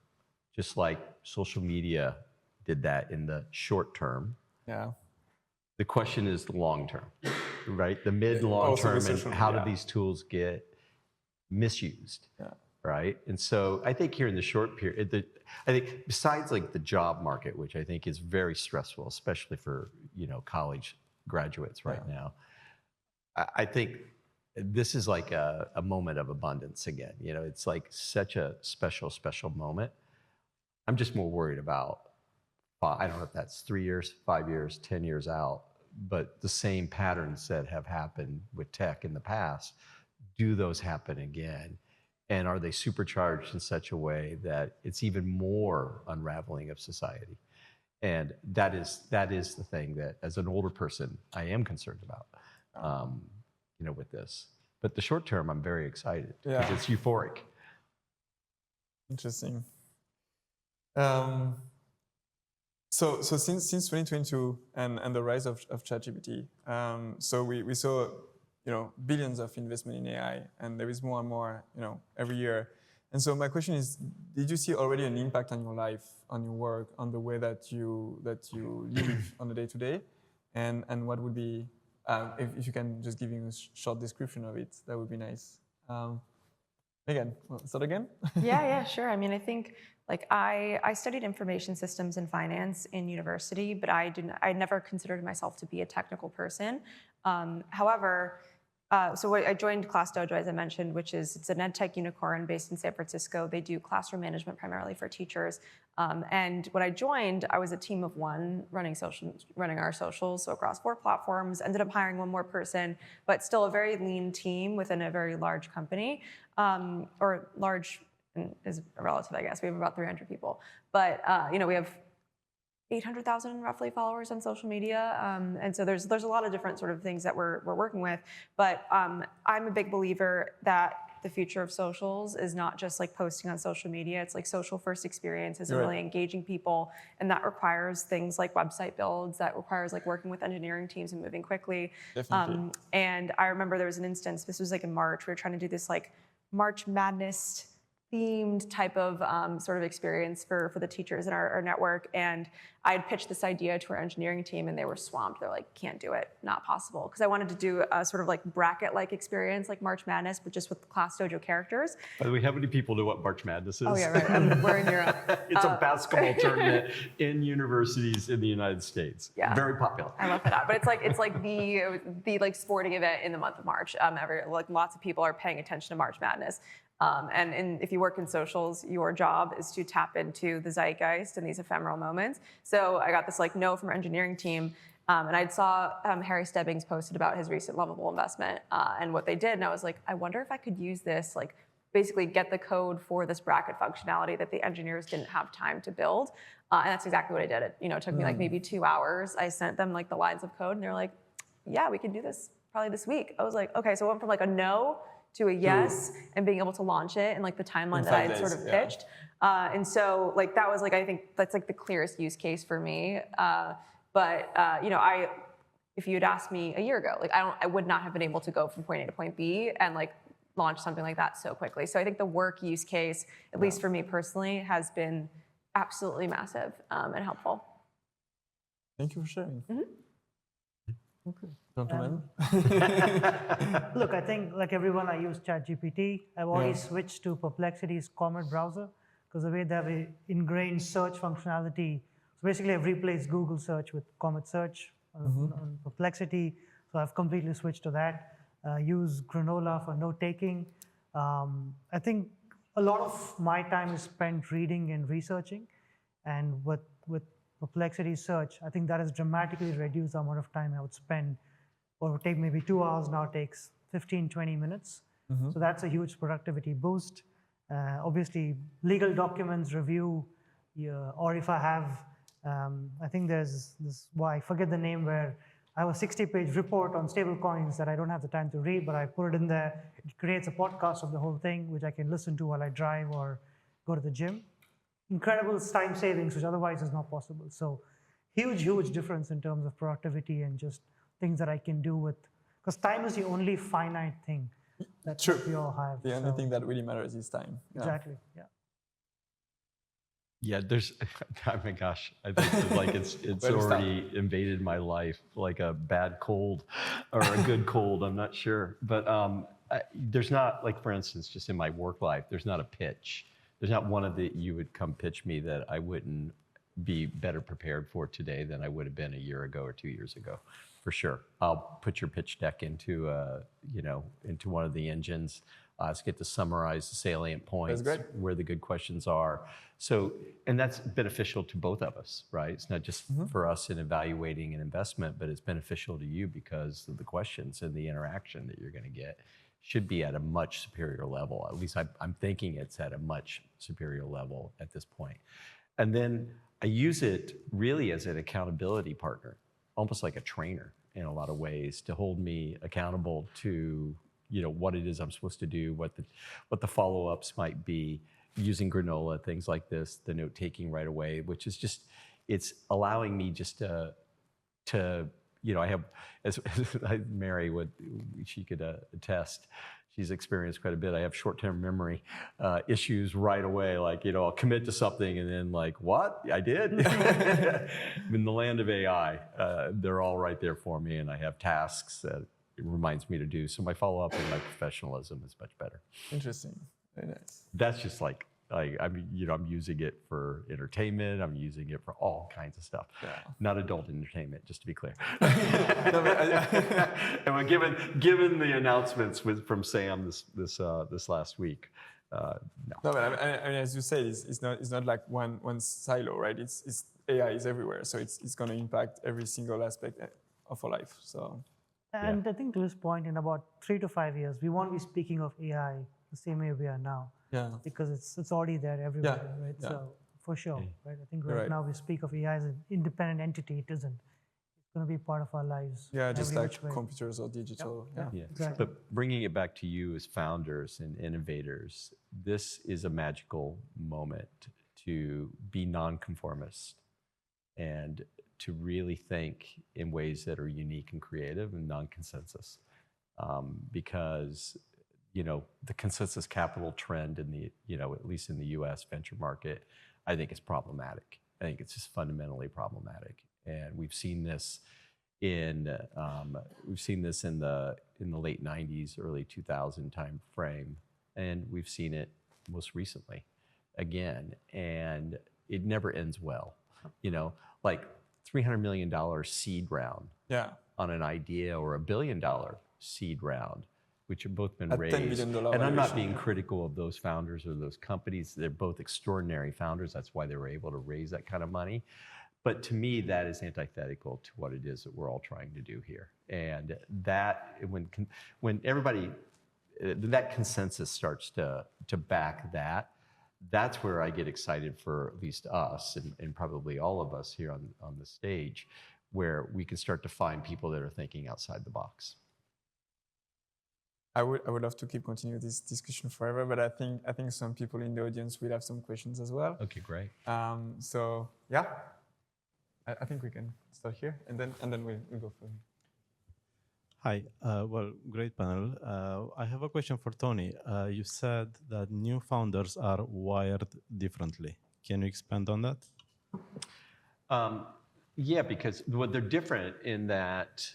just like social media did that in the short term. Yeah. The question is the long term, right? The mid and long term, and how do these tools get misused, right? And so I think here in the short period, I think besides like the job market, which I think is very stressful, especially for, you know, college graduates right now, I think this is like a moment of abundance again. You know, it's like such a special, special moment. I'm just more worried about, I don't know if that's 3 years, 5 years, 10 years out, but the same patterns that have happened with tech in the past, do those happen again? And are they supercharged in such a way that it's even more unraveling of society? And that is the thing that, as an older person, I am concerned about, you know, with this. But the short term, I'm very excited because it's euphoric. Interesting. So since 2022 and the rise of ChatGPT, so we saw, you know, billions of investment in AI, and there is more and more, you know, every year. And so my question is, did you see already an impact on your life, on your work, on the way that you live on a day-to-day? And what would be, if you can just give me a short description of it, that would be nice. Again, start again? Yeah, sure. I mean, I think like I studied information systems and finance in university, but I never considered myself to be a technical person. However, so I joined ClassDojo, as I mentioned, which it's an ed tech unicorn based in San Francisco. They do classroom management primarily for teachers. And when I joined, I was a team of one running our socials, so across 4 platforms. Ended up hiring one more person, but still a very lean team within a very large company, or large is relative, I guess. We have about 300 people, but you know, we have 800,000 roughly followers on social media, and so there's a lot of different sort of things that we're working with. But I'm a big believer that the future of socials is not just like posting on social media. It's like social first experiences and really engaging people, and that requires things like website builds. That requires like working with engineering teams and moving quickly. Definitely. And I remember there was an instance. This was like in March. We were trying to do this like March Madness themed type of sort of experience for the teachers in our network. And I had pitched this idea to our engineering team, and they were swamped. They're like, can't do it, not possible. Because I wanted to do a sort of like bracket-like experience, like March Madness, but just with ClassDojo characters. By the way, how many people know what March Madness is? Oh yeah, right. We're in Europe. It's a basketball tournament in universities in the United States. Yeah. Very popular. I love that. But it's like the like sporting event in the month of March. Like lots of people are paying attention to March Madness. And if you work in socials, your job is to tap into the zeitgeist and these ephemeral moments. So I got this like no from our engineering team, and I saw Harry Stebbings posted about his recent Lovable investment and what they did, and I was like, I wonder if I could use this, like basically get the code for this bracket functionality that the engineers didn't have time to build, and that's exactly what I did. It took me like maybe 2 hours. I sent them like the lines of code, and they're like, yeah, we can do this probably this week. I was like, okay, so it went from like a no to a yes and being able to launch it and like the timeline that I had sort of pitched. And so like that was like, I think that's like the clearest use case for me. You know, if you had asked me a year ago, like I would not have been able to go from point A to point B and like launch something like that so quickly. So I think the work use case, at least for me personally, has been absolutely massive and helpful. Thank you for sharing. Okay, gentlemen. Look, I think like everyone, I use ChatGPT. I've already switched to Perplexity's Comet browser because the way they have an ingrained search functionality. So basically, I've replaced Google search with Comet search on Perplexity. So I've completely switched to that. Use Granola for note-taking. I think a lot of my time is spent reading and researching. And with Perplexity search, I think that has dramatically reduced the amount of time I would spend, or would take maybe 2 hours now takes 15, 20 minutes. So that's a huge productivity boost. Obviously, legal documents review, or if I have, I think there's this, I forget the name, where I have a 60-page report on stable coins that I don't have the time to read, but I put it in there. It creates a podcast of the whole thing, which I can listen to while I drive or go to the gym. Incredible time savings, which otherwise is not possible. So huge difference in terms of productivity and just things that I can do with, because time is the only finite thing that we all have. The only thing that really matters is time. Exactly, yeah. Yeah, there's, oh my gosh, I think like it's already invaded my life, like a bad cold or a good cold, I'm not sure. But there's not, like for instance, just in my work life, there's not a pitch. There's not one of the, you would come pitch me that I wouldn't be better prepared for today than I would have been a year ago or 2 years ago, for sure. I'll put your pitch deck into, into one of the engines. Let's get to summarize the salient points, where the good questions are. So, and that's beneficial to both of us, right? It's not just for us in evaluating an investment, but it's beneficial to you because of the questions and the interaction that you're going to get should be at a much superior level. At least I'm thinking it's at a much superior level at this point. And then I use it really as an accountability partner, almost like a trainer in a lot of ways, to hold me accountable to what it is I'm supposed to do, what the follow-ups might be, using Granola, things like this, the note-taking right away, which is just, it's allowing me just to I have, as Mary would, she could attest, she's experienced quite a bit. I have short-term memory issues right away. Like, I'll commit to something and then like, what? I did? In the land of AI, they're all right there for me, and I have tasks that it reminds me to do. So my follow-up and my professionalism is much better. Interesting. Very nice. That's just like I'm using it for entertainment. I'm using it for all kinds of stuff. Yeah. Not adult entertainment, just to be clear. And given the announcements from Sam this last week, no. No, but I mean, as you said, it's not like one silo, right? It's AI is everywhere, so it's going to impact every single aspect of our life. So. And I think to this point, in about 3 to 5 years, we won't be speaking of AI the same way we are now. Yeah. Because it's already there everywhere, right? Yeah. So for sure, right? I think right now we speak of AI as an independent entity. It isn't. It's going to be part of our lives. Yeah, just like computers or digital. Yep. Yeah. Exactly. But bringing it back to you as founders and innovators, this is a magical moment to be nonconformist and to really think in ways that are unique and creative and non-consensus. Because, the consensus capital trend in the, at least in the US venture market, I think is problematic. I think it's just fundamentally problematic. And we've seen this in the late 90s, early 2000 time frame. And we've seen it most recently again. And it never ends well. Like $300 million seed round on an idea, or $1 billion seed round, which have both been raised. $10 billion and I'm not being critical of those founders or those companies. They're both extraordinary founders. That's why they were able to raise that kind of money. But to me, that is antithetical to what it is that we're all trying to do here. And that, when everybody, that consensus starts to back that, that's where I get excited for at least us and probably all of us here on the stage, where we can start to find people that are thinking outside the box. I would love to keep continue this discussion forever, but I think some people in the audience will have some questions as well. Okay, great. So yeah, I think we can start here, and then we'll go from here. Hi. Well, great panel. I have a question for Tony. You said that new founders are wired differently. Can you expand on that? Yeah, because well, they're different in that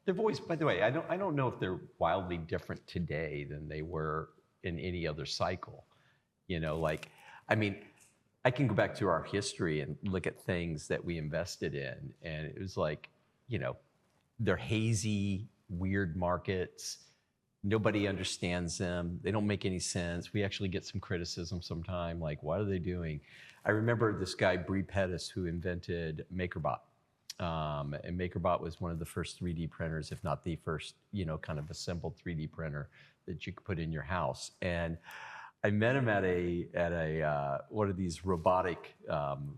they've always. By the way, I don't know if they're wildly different today than they were in any other cycle. You know, like, I mean, I can go back to our history and look at things that we invested in, and it was like, you know, they're hazy, weird markets. Nobody understands them. They don't make any sense. We actually get some criticism sometime, like, what are they doing? I remember this guy, Bree Pettis, who invented MakerBot. And MakerBot was one of the first 3D printers, if not the first, you know, kind of assembled 3D printer that you could put in your house. And I met him at a one of these robotic kind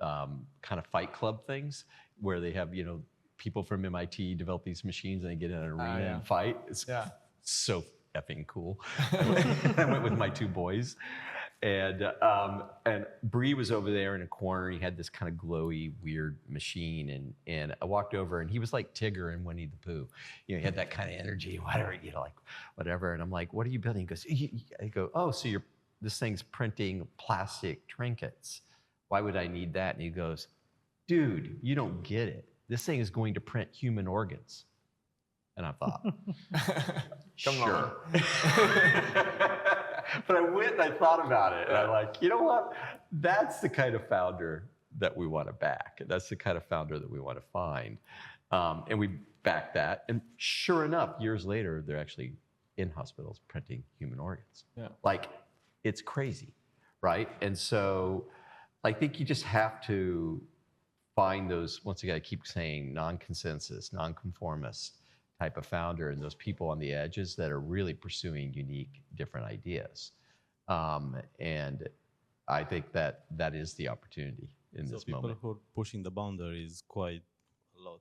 of fight club things where they have, you know, people from MIT develop these machines and they get in an arena and fight. It's so effing cool. I went with my 2 boys. And Bree was over there in a corner. He had this kind of glowy, weird machine. And I walked over and he was like Tigger and Winnie the Pooh. You know, he had that kind of energy, whatever, you know, like whatever. And I'm like, what are you building? He goes, I go, oh, so this thing's printing plastic trinkets. Why would I need that? And he goes, dude, you don't get it. This thing is going to print human organs. And I thought, sure. But I went and I thought about it. And I'm like, you know what? That's the kind of founder that we want to back. That's the kind of founder that we want to find. And we backed that. And sure enough, years later, they're actually in hospitals printing human organs. Yeah. Like, it's crazy, right? And so I think you just have to find those, once again, I keep saying non-consensus, non-conformist type of founder, and those people on the edges that are really pursuing unique, different ideas. And I think that is the opportunity in this moment. So people who are pushing the boundary is quite a lot.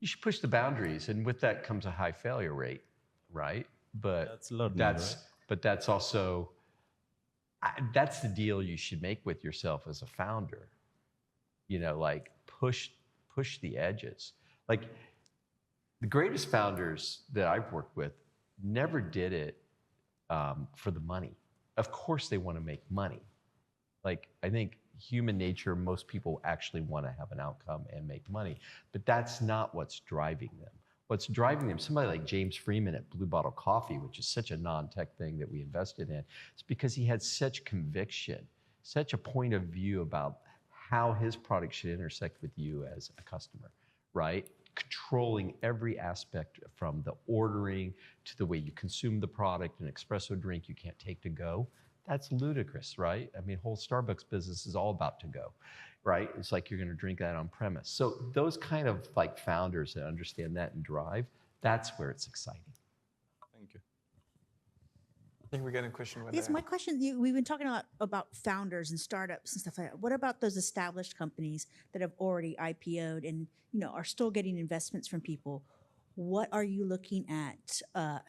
You should push the boundaries, and with that comes a high failure rate, right? But that's learning, right? But that's also, that's the deal you should make with yourself as a founder. You know, like push the edges. Like, the greatest founders that I've worked with never did it for the money. Of course they want to make money. Like, I think human nature, most people actually want to have an outcome and make money, but that's not what's driving them. What's driving them, somebody like James Freeman at Blue Bottle Coffee, which is such a non-tech thing that we invested in, it's because he had such conviction, such a point of view about how his product should intersect with you as a customer, right? Controlling every aspect from the ordering to the way you consume the product. An espresso drink you can't take to go. That's ludicrous, right? I mean, whole Starbucks business is all about to go, right? It's like you're going to drink that on premise. So those kind of like founders that understand that and drive, that's where it's exciting. thank you. I think we got a question. Yes, my question, we've been talking a lot about founders and startups and stuff like that. What about those established companies that have already IPO'd and, you know, are still getting investments from people? What are you looking at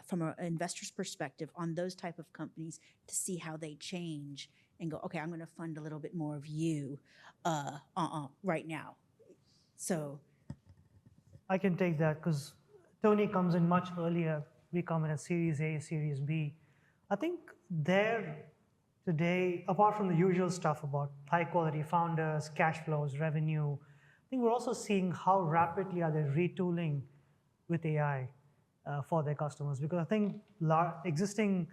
from an investor's perspective on those type of companies to see how they change and go, okay, I'm going to fund a little bit more of you right now? So I can take that because Tony comes in much earlier. We come in a Series A, Series B. I think there today, apart from the usual stuff about high quality founders, cash flows, revenue, I think we're also seeing how rapidly are they retooling with AI for their customers. Because I think existing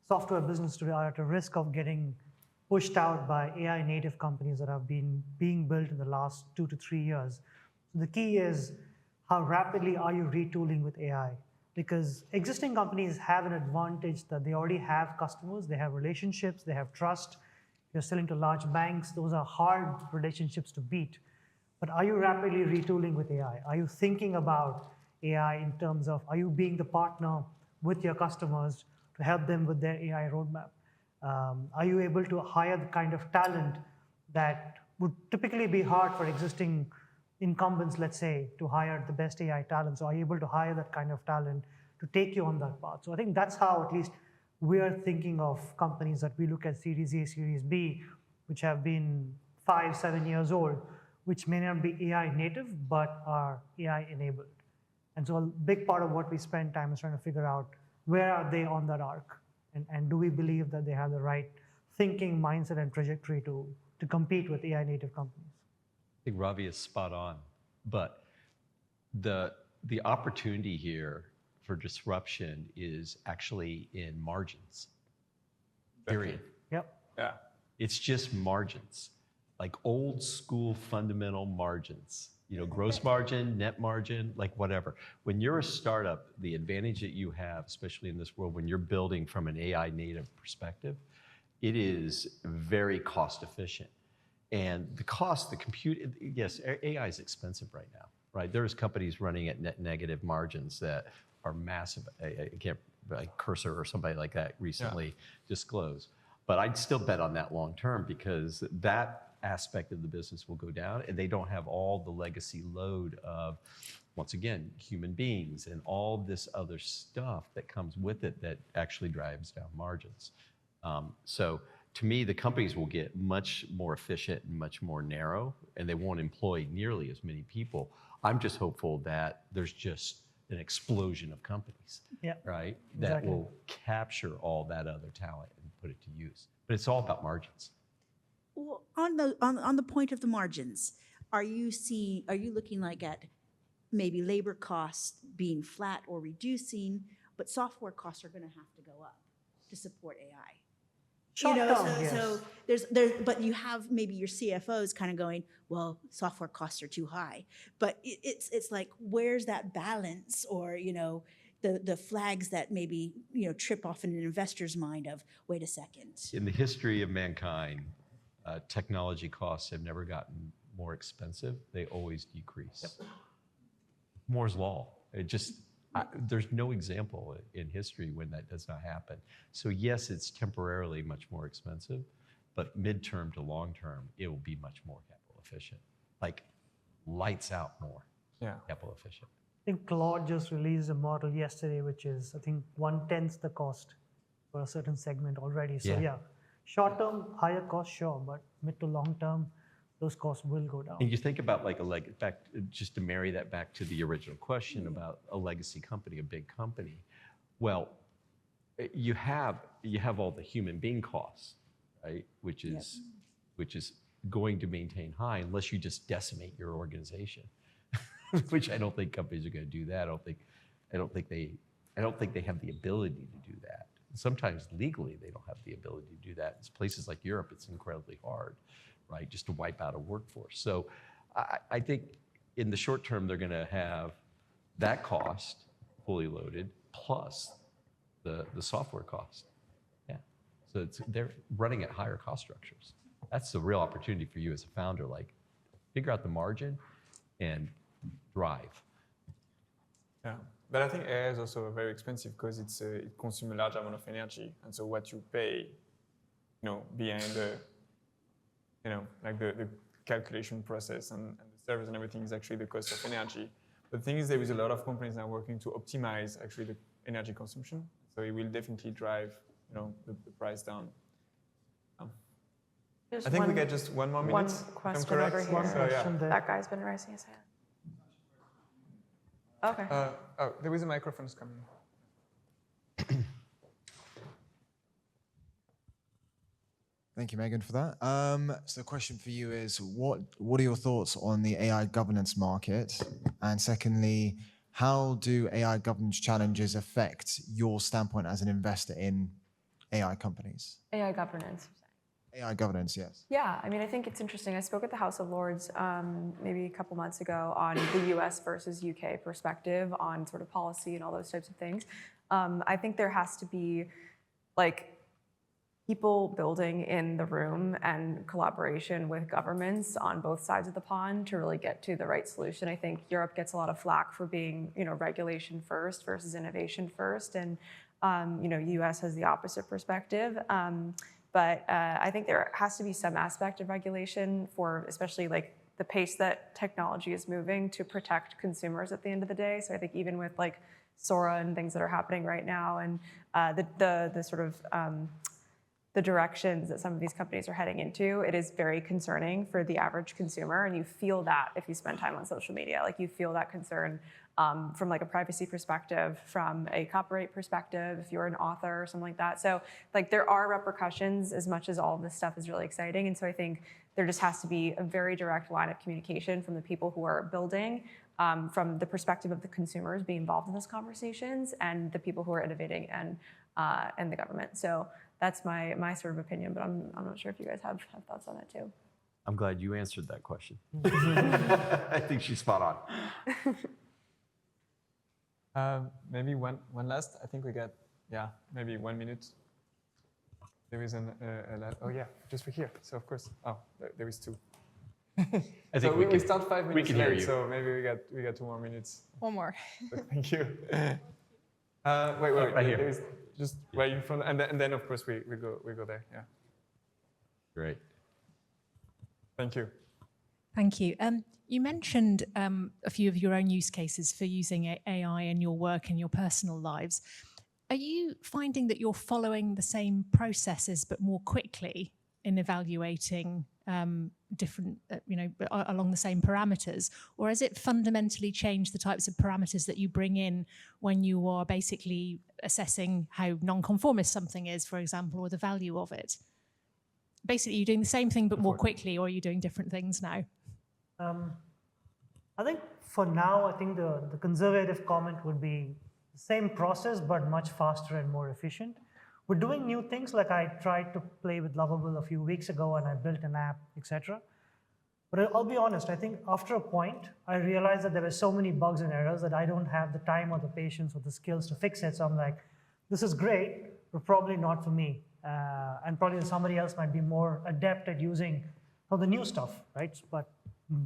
software business today are at a risk of getting pushed out by AI native companies that have been being built in the last 2 to 3 years. So the key is how rapidly are you retooling with AI? Because existing companies have an advantage that they already have customers, they have relationships, they have trust. You're selling to large banks. Those are hard relationships to beat. But are you rapidly retooling with AI? Are you thinking about AI in terms of, are you being the partner with your customers to help them with their AI roadmap? Are you able to hire the kind of talent that would typically be hard for existing incumbents, let's say, to hire the best AI talent? So are you able to hire that kind of talent to take you on that path. So I think that's how at least we are thinking of companies that we look at Series A, Series B, which have been 5, 7 years old, which may not be AI native, but are AI enabled. And so a big part of what we spend time is trying to figure out where are they on that arc, and do we believe that they have the right thinking, mindset, and trajectory to compete with AI native companies. I think Ravi is spot on, but the opportunity here for disruption is actually in margins. Period. Yep. Yeah. It's just margins, like old school fundamental margins. You know, gross margin, net margin, like whatever. When you're a startup, the advantage that you have, especially in this world, when you're building from an AI native perspective, it is very cost efficient. And the cost, the compute, yes, AI is expensive right now, right? There's companies running at net negative margins that are massive. I can't, like Cursor or somebody like that recently disclosed. But I'd still bet on that long term because that aspect of the business will go down and they don't have all the legacy load of, once again, human beings and all this other stuff that comes with it that actually drives down margins. So to me, the companies will get much more efficient and much more narrow, and they won't employ nearly as many people. I'm just hopeful that there's just an explosion of companies, right? That will capture all that other talent and put it to use. But it's all about margins. Well, on the point of the margins, are you looking like at maybe labor costs being flat or reducing, but software costs are going to have to go up to support AI? Short term, so but you have maybe your CFOs kind of going, well, software costs are too high. But it's like, where's that balance, or the flags that maybe trip off in an investor's mind of, wait a second. In the history of mankind, technology costs have never gotten more expensive. They always decrease. Yep. Moore's law. There's no example in history when that does not happen. So yes, it's temporarily much more expensive, but midterm to long term, it will be much more capital efficient. Like lights out more capital efficient. I think Claude just released a model yesterday, which is, I think, 1/10 the cost for a certain segment already. So short term, higher cost, sure, but mid to long term, those costs will go down. And you think about like just to marry that back to the original question about a legacy company, a big company. Well, you have all the human being costs, right? Which is going to maintain high unless you just decimate your organization, which I don't think companies are going to do that. I don't think they have the ability to do that. Sometimes legally they don't have the ability to do that. In places like Europe, it's incredibly hard, right? Just to wipe out a workforce. So I think in the short term, they're going to have that cost fully loaded plus the software cost. Yeah. So they're running at higher cost structures. That's the real opportunity for you as a founder. Like, figure out the margin and drive. Yeah. But I think AI is also very expensive because it consumes a large amount of energy. And so what you pay, behind the calculation process and the servers and everything is actually the cost of energy. The thing is, there is a lot of companies now working to optimize actually the energy consumption. So it will definitely drive, the price down. I think we get just one more minute. One question over here. One question there. That guy's been raising his hand. Okay. There is a microphone coming. Thank you, Megan, for that. So the question for you is, what are your thoughts on the AI governance market? And secondly, how do AI governance challenges affect your standpoint as an investor in AI companies? AI governance. AI governance, yes. Yeah, I think it's interesting. I spoke at the House of Lords maybe a couple months ago on the US versus UK perspective on sort of policy and all those types of things. I think there has to be people building in the room and collaboration with governments on both sides of the pond to really get to the right solution. I think Europe gets a lot of flack for being, regulation first versus innovation first, and US has the opposite perspective. But I think there has to be some aspect of regulation for especially the pace that technology is moving to protect consumers at the end of the day. So I think even with Sora and things that are happening right now, and the sort of the directions that some of these companies are heading into, it is very concerning for the average consumer, and you feel that if you spend time on social media. Like, you feel that concern from like a privacy perspective, from a copyright perspective, if you're an author or something like that. So like, there are repercussions as much as all of this stuff is really exciting. And so I think there just has to be a very direct line of communication from the people who are building, from the perspective of the consumers being involved in those conversations, and the people who are innovating, and the government. So that's my sort of opinion, but I'm not sure if you guys have thoughts on that too. I'm glad you answered that question. I think she's spot on. Maybe one last. I think we got, maybe 1 minute. There is oh yeah, just for here. So of course, there is two. I think we start 5 minutes we can hear late, you. so maybe we got 2 more minutes. One more. So thank you. Wait, right here. There is just right in front, and then of course we go there. Yeah. Great. Thank you. Thank you. You mentioned a few of your own use cases for using AI in your work and your personal lives. Are you finding that you're following the same processes but more quickly in evaluating different, along the same parameters? Or has it fundamentally changed the types of parameters that you bring in when you are basically assessing how non-conformist something is, for example, or the value of it? Basically, you're doing the same thing but more quickly, or are you doing different things now? I think for now, I think the conservative comment would be the same process, but much faster and more efficient. We're doing new things, like I tried to play with Lovable a few weeks ago, and I built an app, etc. But I'll be honest, I think after a point, I realized that there were so many bugs and errors that I don't have the time or the patience or the skills to fix it. So I'm like, this is great, but probably not for me. And probably somebody else might be more adept at using all the new stuff, right? But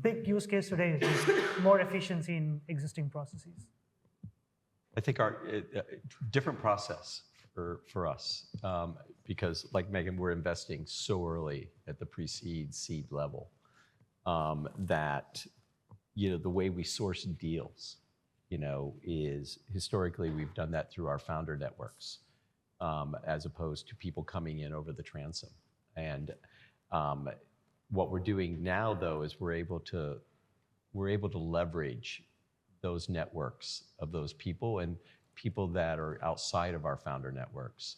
big use case today is just more efficiency in existing processes. I think our different process for us, because like Megan, we're investing so early at the pre-seed, seed level, that the way we source deals, is historically we've done that through our founder networks, as opposed to people coming in over the transom. And what we're doing now, though, is we're able to leverage those networks of those people and people that are outside of our founder networks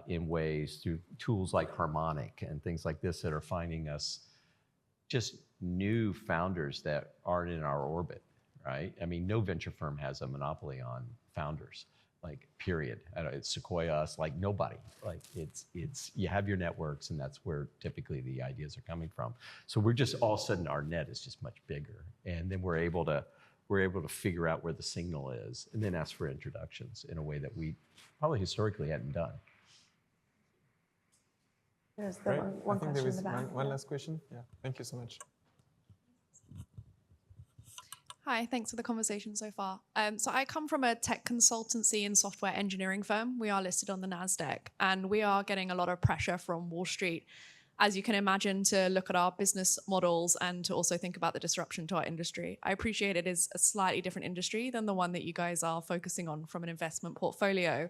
in ways through tools like Harmonic and things like this that are finding us just new founders that aren't in our orbit, right? I mean, no venture firm has a monopoly on founders, like, period. It's Sequoia, us, like nobody. Like, it's you have your networks, and that's where typically the ideas are coming from. So we're just, all of a sudden, our net is just much bigger, and then we're able to figure out where the signal is, and then ask for introductions in a way that we probably historically hadn't done. There's the one question in the back. One last question. Yeah, thank you so much. Hi, thanks for the conversation so far. So I come from a tech consultancy and software engineering firm. We are listed on the NASDAQ, and we are getting a lot of pressure from Wall Street, as you can imagine, to look at our business models and to also think about the disruption to our industry. I appreciate it is a slightly different industry than the one that you guys are focusing on from an investment portfolio.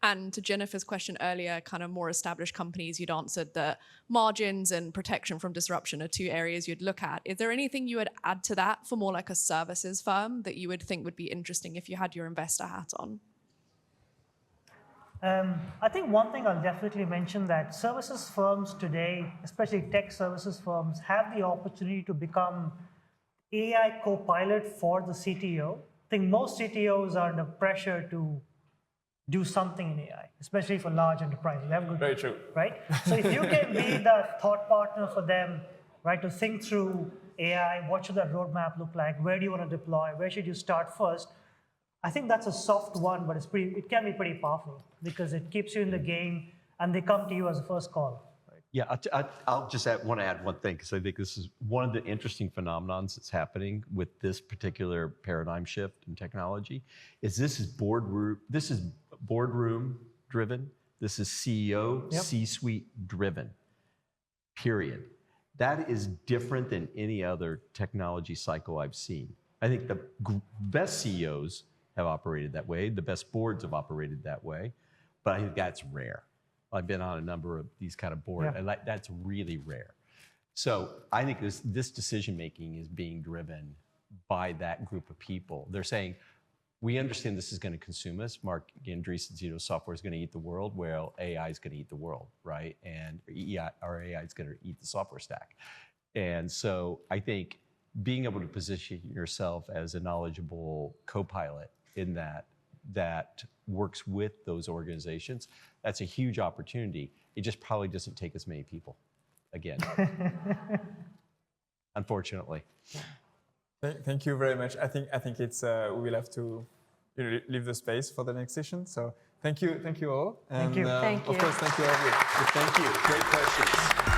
And to Jennifer's question earlier, kind of more established companies, you'd answered that margins and protection from disruption are two areas you'd look at. Is there anything you would add to that for more like a services firm that you would think would be interesting if you had your investor hat on? I think one thing I'll definitely mention, that services firms today, especially tech services firms, have the opportunity to become AI co-pilot for the CTO. I think most CTOs are under pressure to do something in AI, especially for large enterprises. Very true. Right? So if you can be the thought partner for them, right, to think through AI, what should that roadmap look like? Where do you want to deploy? Where should you start first? I think that's a soft one, but it can be pretty powerful because it keeps you in the game, and they come to you as a first call. Right? Yeah, I'll just want to add one thing, because I think this is one of the interesting phenomenons that's happening with this particular paradigm shift in technology. This is boardroom driven. This is CEO, C-suite driven. Period. That is different than any other technology cycle I've seen. I think the best CEOs have operated that way. The best boards have operated that way. But I think that's rare. I've been on a number of these kind of boards, and that's really rare. So I think this decision-making is being driven by that group of people. They're saying, we understand this is going to consume us. Mark Andreessen's, software is going to eat the world. Well, AI is going to eat the world, right? And our AI is going to eat the software stack. And so I think being able to position yourself as a knowledgeable co-pilot in that works with those organizations, that's a huge opportunity. It just probably doesn't take as many people, again, unfortunately. Thank you very much. I think it's we will have to leave the space for the next session. So thank you all. And, Thank you. Thank you. Of course, thank you all of you. Thank you. Great questions.